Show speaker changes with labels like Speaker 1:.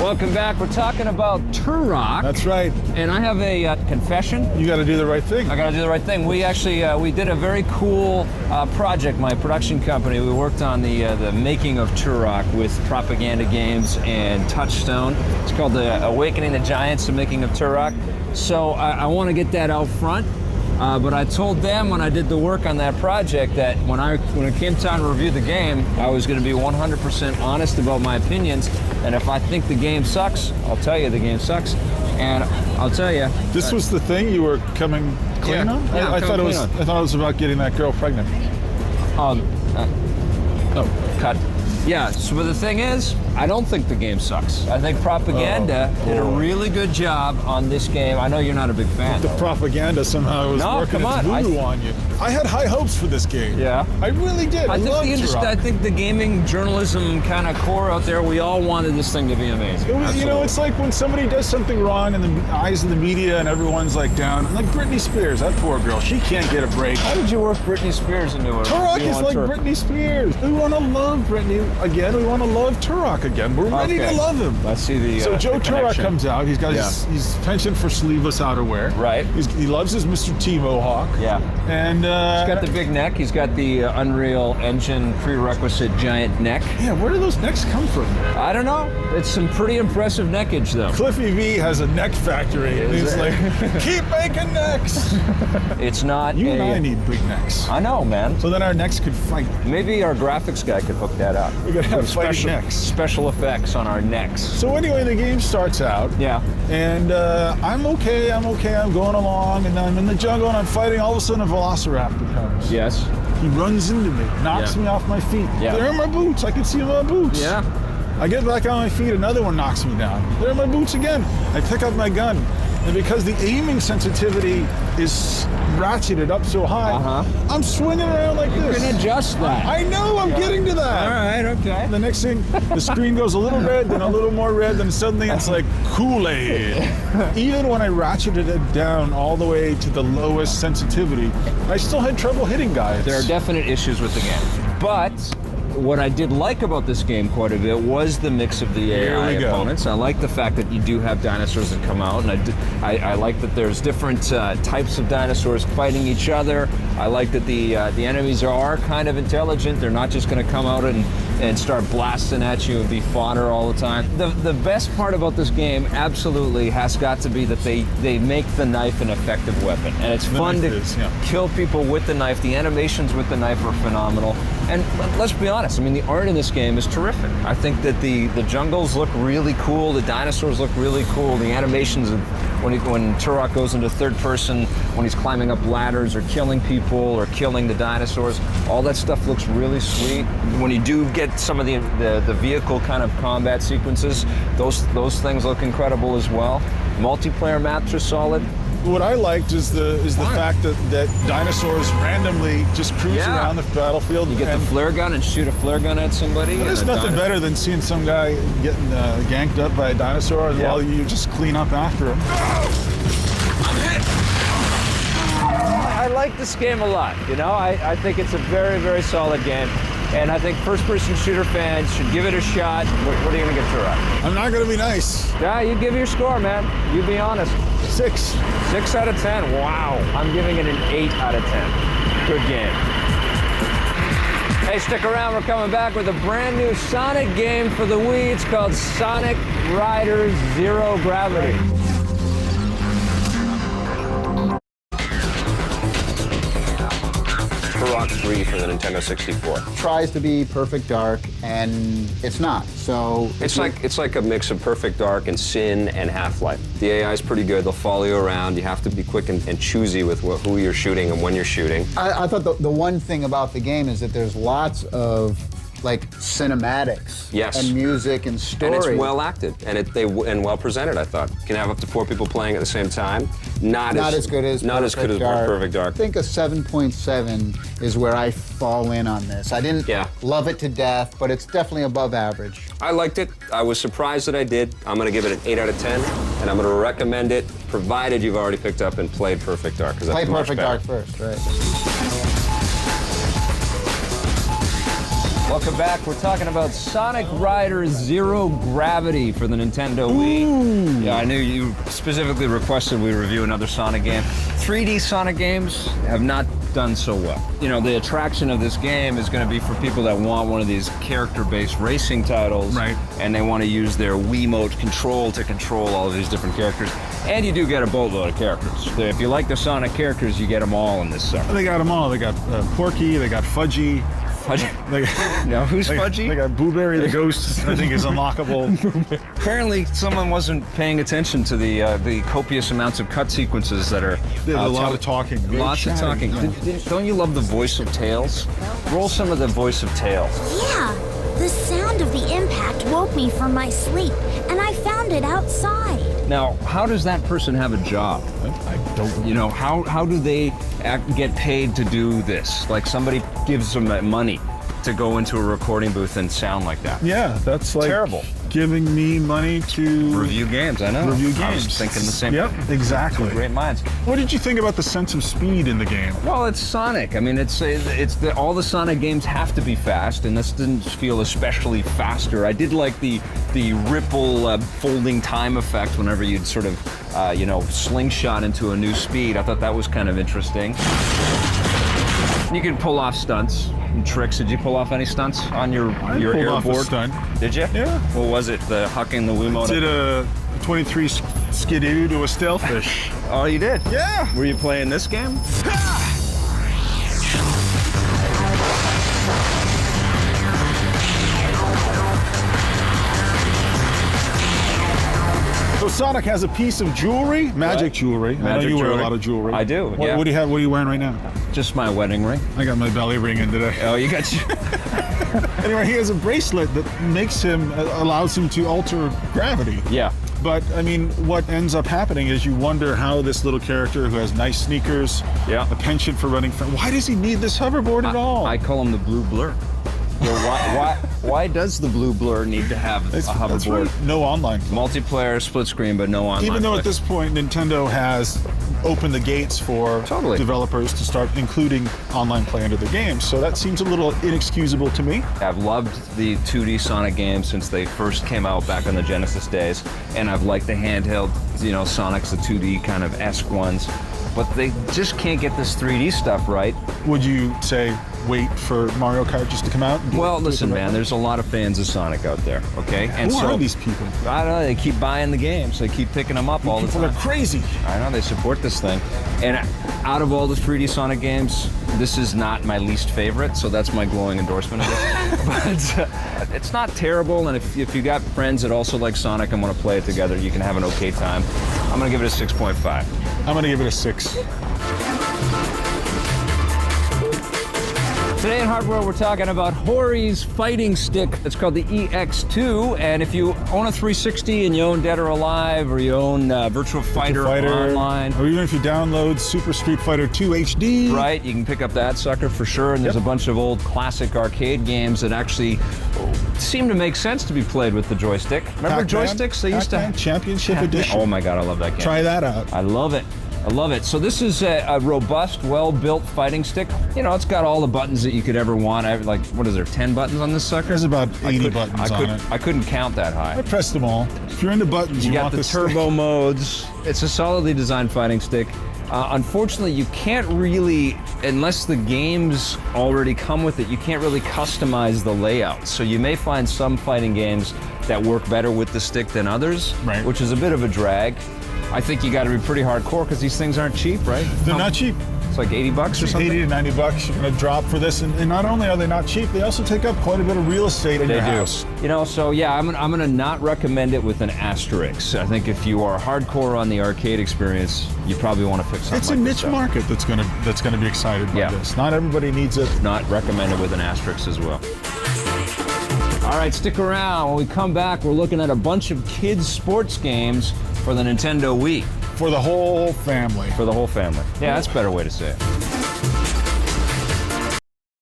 Speaker 1: Welcome back. We're talking about Turok.
Speaker 2: That's right.
Speaker 1: And I have a confession.
Speaker 2: You got to do the right thing.
Speaker 1: I got to do the right thing. We actually we did a very cool project. My production company. We worked on the making of Turok with Propaganda Games and Touchstone. It's called the Awakening the Giants: The Making of Turok. So I want to get that out front. But I told them when I did the work on that project that when it came time to review the game, I was going to be 100% honest about my opinions. And if I think the game sucks, I'll tell you the game sucks. And I'll tell you.
Speaker 2: This was the thing you were coming clean on?
Speaker 1: Yeah,
Speaker 2: I thought it was about getting that girl pregnant.
Speaker 1: Cut. Yeah, so but the thing is, I don't think the game sucks. I think Propaganda did a really good job on this game. I know you're not a big fan.
Speaker 2: The propaganda somehow was working its voodoo on you. I had high hopes for this game.
Speaker 1: Yeah.
Speaker 2: I really did. I
Speaker 1: think the gaming journalism kind of core out there, we all wanted this thing to be amazing.
Speaker 2: You know, it's like when somebody does something wrong in the eyes of the media and everyone's like down. Like Britney Spears, that poor girl, she can't get a break.
Speaker 1: How did you work Britney Spears into it?
Speaker 2: Turok is like Britney Spears. We want to love Britney again. We want to love Turok again. We're ready to love him.
Speaker 1: Let's see the
Speaker 2: So Joe
Speaker 1: the
Speaker 2: Turok comes out. He's got his penchant for sleeveless outerwear.
Speaker 1: Right.
Speaker 2: He loves his Mr. T Mohawk.
Speaker 1: Yeah.
Speaker 2: And
Speaker 1: he's got the big neck. He's got the Unreal Engine prerequisite giant neck.
Speaker 2: Yeah, where do those necks come from?
Speaker 1: I don't know. It's some pretty impressive neckage, though.
Speaker 2: Cliffy V has a neck factory, and he's like, keep making necks.
Speaker 1: It's not.
Speaker 2: You and I need big necks.
Speaker 1: I know, man.
Speaker 2: So then our necks could fight.
Speaker 1: Maybe our graphics guy could hook that up.
Speaker 2: We could have
Speaker 1: special effects on our necks.
Speaker 2: So anyway, the game starts out.
Speaker 1: Yeah.
Speaker 2: And I'm okay, I'm going along, and then I'm in the jungle and I'm fighting. All of a sudden a velociraptor comes.
Speaker 1: Yes.
Speaker 2: He runs into me, knocks me off my feet.
Speaker 1: Yeah.
Speaker 2: There are my boots. I can see my boots.
Speaker 1: Yeah.
Speaker 2: I get back on my feet, another one knocks me down. There are my boots again. I pick up my gun. And because the aiming sensitivity is ratcheted up so high, I'm swinging around like this.
Speaker 1: You can adjust that.
Speaker 2: I know, I'm getting to that.
Speaker 1: All right, okay.
Speaker 2: The next thing, the screen goes a little red, then a little more red, then suddenly it's like Kool-Aid. Even when I ratcheted it down all the way to the lowest sensitivity, I still had trouble hitting guys.
Speaker 1: There are definite issues with the game. But what I did like about this game quite a bit was the mix of the AI opponents. I like the fact that you do have dinosaurs that come out, and I like that there's different types of dinosaurs fighting each other. I like that the enemies are kind of intelligent. They're not just going to come out and start blasting at you and be fodder all the time. The best part about this game absolutely has got to be that they make the knife an effective weapon, and it's fun to kill people with the knife. The animations with the knife are phenomenal, and let's be honest. I mean, the art in this game is terrific. I think that the jungles look really cool. The dinosaurs look really cool. The animations of when Turok goes into third person, when he's climbing up ladders or killing people or killing the dinosaurs, all that stuff looks really sweet. When you do get some of the vehicle kind of combat sequences, those things look incredible as well. Multiplayer maps are solid.
Speaker 2: What I liked is the fact that dinosaurs randomly just cruise around the battlefield.
Speaker 1: You get the flare gun and shoot a flare gun at somebody.
Speaker 2: There's nothing better than seeing some guy getting ganked up by a dinosaur while you just clean up after him.
Speaker 1: I'm hit. I like this game a lot. You know, I think it's a very, very solid game. And I think first-person shooter fans should give it a shot. What are you going to get Turok?
Speaker 2: I'm not going to be nice.
Speaker 1: Yeah, you give your score, man. You be honest.
Speaker 2: 6.
Speaker 1: 6 out of 10. Wow. I'm giving it an 8 out of 10. Good game. Hey, stick around. We're coming back with a brand new Sonic game for the Wii. It's called Sonic Riders Zero Gravity.
Speaker 3: Turok 3 for the Nintendo 64.
Speaker 4: Tries to be Perfect Dark, and it's not. So
Speaker 3: it's like a mix of Perfect Dark and Sin and Half-Life. The AI is pretty good. They'll follow you around. You have to be quick and choosy with who you're shooting and when you're shooting.
Speaker 4: I thought the one thing about the game is that there's lots of like cinematics and music and story.
Speaker 3: And it's well acted and well presented, I thought. You can have up to 4 people playing at the same time. Not as good as Perfect Dark.
Speaker 4: I think a 7.7 is where I fall in on this. I didn't love it to death, but it's definitely above average.
Speaker 3: I liked it. I was surprised that I did. I'm going to give it an 8 out of 10, and I'm going to recommend it, provided you've already picked up and played Perfect Dark.
Speaker 4: Play Perfect Dark first, right.
Speaker 1: Welcome back. We're talking about Sonic Riders Zero Gravity for the Nintendo Wii. Yeah, I knew you specifically requested we review another Sonic game. 3D Sonic games have not done so well. You know, the attraction of this game is going to be for people that want one of these character-based racing titles,
Speaker 2: right?
Speaker 1: And they want to use their Wiimote control to control all of these different characters. And you do get a boatload of characters. If you like the Sonic characters, you get them all in this sucker.
Speaker 2: They got them all. They got Porky, they got Fudgy.
Speaker 1: Now, who's Fudgy?
Speaker 2: They got Blueberry the Ghost, I think is unlockable.
Speaker 1: Apparently, someone wasn't paying attention to the copious amounts of cut sequences that are...
Speaker 2: There's a lot of talking.
Speaker 1: Lots of talking. Don't you love the voice of Tails? Roll some of the voice of Tails.
Speaker 5: Yeah, the sound of the impact woke me from my sleep, and I found it outside.
Speaker 1: Now, how does that person have a job?
Speaker 2: I don't...
Speaker 1: You know, how do they get paid to do this? Like somebody gives them money to go into a recording booth and sound like that.
Speaker 2: Yeah, that's like
Speaker 1: terrible.
Speaker 2: Giving me money to
Speaker 1: review games. I know.
Speaker 2: Review games.
Speaker 1: I was thinking the same
Speaker 2: thing. Yep, exactly.
Speaker 1: Great minds.
Speaker 2: What did you think about the sense of speed in the game?
Speaker 1: Well, it's Sonic. I mean, all the Sonic games have to be fast, and this didn't feel especially faster. I did like the ripple folding time effect whenever you'd sort of slingshot into a new speed. I thought that was kind of interesting. You can pull off stunts and tricks. Did you pull off any stunts on your airboard?
Speaker 2: Off a stunt.
Speaker 1: Did you?
Speaker 2: Yeah.
Speaker 1: What was it? The hucking the Wiimote?
Speaker 2: Did a 23 skidoo to a stalefish.
Speaker 1: Oh, you did?
Speaker 2: Yeah.
Speaker 1: Were you playing this game?
Speaker 2: So Sonic has a piece of jewelry, magic jewelry. I know you wear a lot of jewelry.
Speaker 1: I do.
Speaker 2: What do you have? What are you wearing right now?
Speaker 1: Just my wedding ring.
Speaker 2: I got my belly ring in today.
Speaker 1: Oh, you got you.
Speaker 2: Anyway, he has a bracelet that allows him to alter gravity.
Speaker 1: Yeah.
Speaker 2: But I mean, what ends up happening is you wonder how this little character who has nice sneakers, a penchant for running, why does he need this hoverboard at all?
Speaker 1: I call him the blue blur. Well, why does the blue blur need to have a hoverboard?
Speaker 2: Right. No online play.
Speaker 1: Multiplayer, split screen, but no online
Speaker 2: Even though
Speaker 1: play.
Speaker 2: At this point, Nintendo has opened the gates for developers to start including online play into the games. So that seems a little inexcusable to me.
Speaker 1: I've loved the 2D Sonic games since they first came out back on the Genesis days, and I've liked the handheld, Sonic's the 2D kind of esque ones. But they just can't get this 3D stuff right.
Speaker 2: Would you say wait for Mario Kart just to come out?
Speaker 1: Well, listen, man, there's a lot of fans of Sonic out there, okay? And
Speaker 2: Who are these people?
Speaker 1: I don't know, they keep buying the games. They keep picking them up all the time.
Speaker 2: People are crazy.
Speaker 1: I know, they support this thing. And out of all the 3D Sonic games, this is not my least favorite, so that's my glowing endorsement of this. But it's not terrible, and if you got friends that also like Sonic and want to play it together, you can have an okay time. I'm going to give it a 6.5.
Speaker 2: I'm going to give it a 6.
Speaker 1: Today in Hardware, we're talking about Hori's fighting stick. It's called the EX2, and if you own a 360 and you own Dead or Alive, or you own Virtua Fighter Online,
Speaker 2: or even if you download Super Street Fighter 2 HD,
Speaker 1: right, you can pick up that sucker for sure. And there's a bunch of old classic arcade games that actually seem to make sense to be played with the joystick. Remember joysticks? They used to
Speaker 2: Championship Edition.
Speaker 1: Oh my God, I love that game.
Speaker 2: Try that out.
Speaker 1: I love it. I love it. So this is a robust, well-built fighting stick. It's got all the buttons that you could ever want. Like, what is there, 10 buttons on this sucker?
Speaker 2: There's about 80 buttons on it.
Speaker 1: I couldn't count that high.
Speaker 2: I pressed them all. If you're into buttons, you
Speaker 1: got
Speaker 2: want
Speaker 1: the turbo modes. It's a solidly designed fighting stick. Unfortunately, you can't really, unless the games already come with it, you can't really customize the layout. So you may find some fighting games that work better with the stick than others, which is a bit of a drag. I think you got to be pretty hardcore because these things aren't cheap, right?
Speaker 2: They're not cheap.
Speaker 1: It's like $80 or something?
Speaker 2: 80 to 90 bucks you're going to drop for this. And not only are they not cheap, they also take up quite a bit of real estate in your house.
Speaker 1: So yeah, I'm going to not recommend it with an asterisk. I think if you are hardcore on the arcade experience, you probably want to pick something
Speaker 2: It's a niche market that's going to be excited by this. Not everybody needs it.
Speaker 1: Not recommended with an asterisk as well. All right, stick around. When we come back, we're looking at a bunch of kids' sports games for the Nintendo Wii.
Speaker 2: For the whole family.
Speaker 1: For the whole family. Yeah, that's a better way to say it.